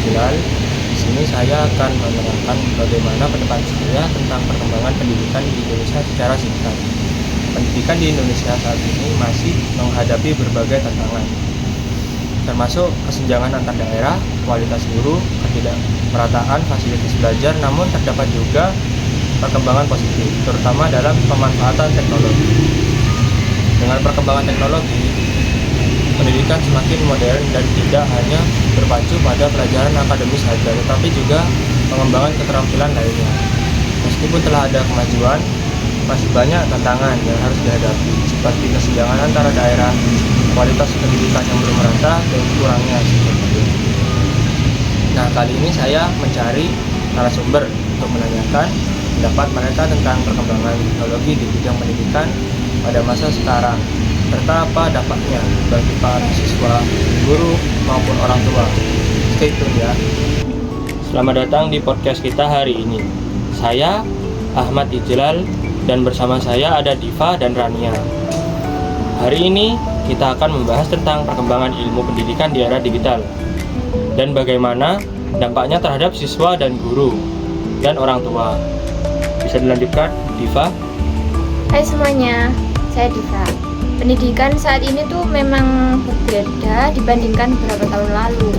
Ijlal. Di sini saya akan menerangkan bagaimana pendapat saya tentang perkembangan pendidikan di Indonesia secara singkat. Pendidikan di Indonesia saat ini masih menghadapi berbagai tantangan, termasuk kesenjangan antar daerah, kualitas guru, ketidakmerataan fasilitas belajar, namun terdapat juga perkembangan positif, terutama dalam pemanfaatan teknologi. Dengan perkembangan teknologi, pendidikan semakin modern dan tidak hanya berpacu pada pelajaran akademis saja, tetapi juga pengembangan keterampilan lainnya. Meskipun telah ada kemajuan, masih banyak tantangan yang harus dihadapi, seperti kesenjangan antara daerah, kualitas pendidikan yang belum merata, dan kurangnya sistem. Nah, kali ini saya mencari narasumber untuk menanyakan pendapat mereka tentang perkembangan teknologi di bidang pendidikan pada masa sekarang, serta apa dampaknya bagi para siswa, guru, maupun orang tua. Stay tune ya. Selamat datang di podcast kita hari ini. Saya Ahmad Ijlal dan bersama saya ada Diva dan Rania. Hari ini kita akan membahas tentang perkembangan ilmu pendidikan di era digital dan bagaimana dampaknya terhadap siswa dan guru dan orang tua. Bisa dilanjutkan, Diva? Hai semuanya, saya Diva. Pendidikan saat ini tuh memang berbeda dibandingkan beberapa tahun lalu.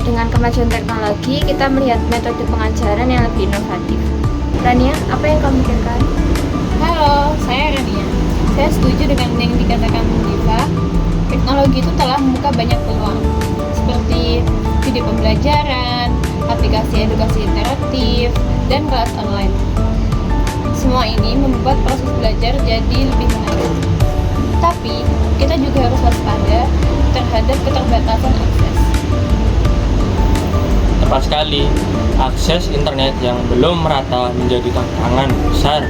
Dengan kemajuan teknologi, kita melihat metode pengajaran yang lebih inovatif. Rania, apa yang kamu pikirkan? Halo, saya Rania. Saya setuju dengan yang dikatakan Diva. Teknologi itu telah membuka banyak peluang, seperti video pembelajaran, aplikasi edukasi interaktif, dan kelas online. Semua ini membuat proses belajar jadi lebih menarik. Tapi, kita juga harus waspada terhadap keterbatasan akses. Tepat sekali, akses internet yang belum merata menjadi tantangan besar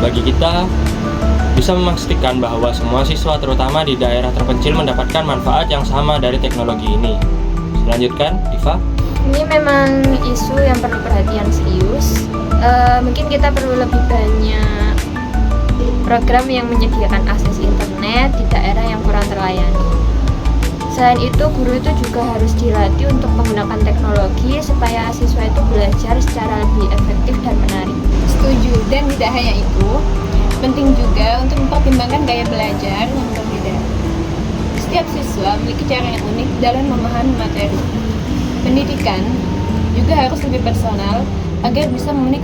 bagi kita. Bisa memastikan bahwa semua siswa, terutama di daerah terpencil, mendapatkan manfaat yang sama dari teknologi ini. Selanjutkan, Diva. Ini memang isu yang perlu perhatian serius. Mungkin kita perlu lebih banyak program yang menyediakan akses internet di daerah yang kurang terlayani. Selain itu, guru itu juga harus dilatih untuk menggunakan teknologi supaya siswa itu belajar secara lebih efektif dan menarik. Setuju, dan tidak hanya itu, penting juga untuk mempertimbangkan gaya belajar yang berbeda. Setiap siswa memiliki cara yang unik dalam memahami materi. Pendidikan juga harus lebih personal agar bisa memenuhi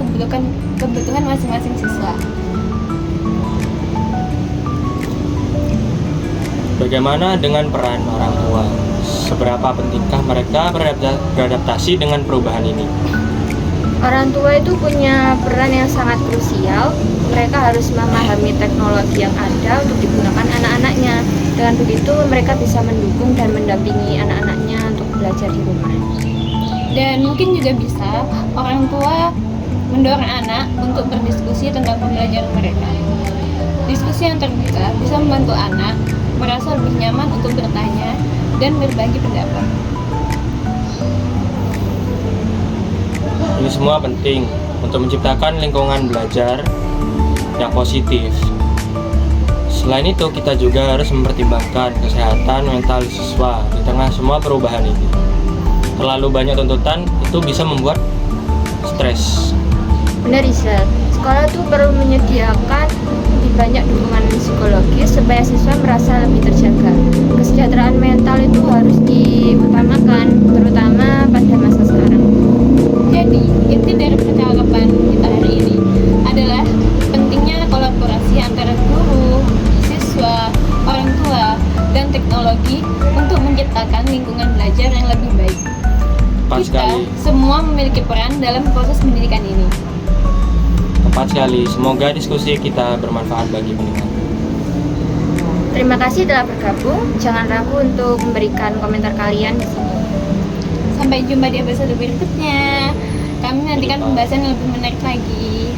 kebutuhan masing-masing siswa. Bagaimana dengan peran orang tua? Seberapa pentingkah mereka beradaptasi dengan perubahan ini? Orang tua itu punya peran yang sangat krusial. Mereka harus memahami teknologi yang ada untuk digunakan anak-anaknya. Dengan begitu, mereka bisa mendukung dan mendampingi anak-anaknya untuk belajar di rumah. Dan mungkin juga bisa orang tua mendorong anak untuk berdiskusi tentang pembelajaran mereka. Diskusi yang terbuka bisa membantu anak merasa lebih nyaman untuk bertanya dan berbagi pendapat. Ini semua penting untuk menciptakan lingkungan belajar yang positif. Selain itu, kita juga harus mempertimbangkan kesehatan mental siswa di tengah semua perubahan ini. Terlalu banyak tuntutan itu bisa membuat stres. Benar, Isel. Sekolah tuh perlu menyediakan lebih banyak dukungan psikologis supaya siswa merasa lebih terjaga. Kesejahteraan mental itu harus diutamakan, terutama pada masa sekarang. Jadi, inti dari percakapan kita hari ini adalah pentingnya kolaborasi antara guru, siswa, orang tua, dan teknologi untuk menciptakan lingkungan belajar yang lebih baik. Kita semua memiliki peran dalam proses pendidikan ini. Tepat sekali. Semoga diskusi kita bermanfaat bagi pendengar. Terima kasih telah bergabung. Jangan ragu untuk memberikan komentar kalian di sini. Sampai jumpa di episode berikutnya. Kami nantikan pembahasan yang lebih menarik lagi.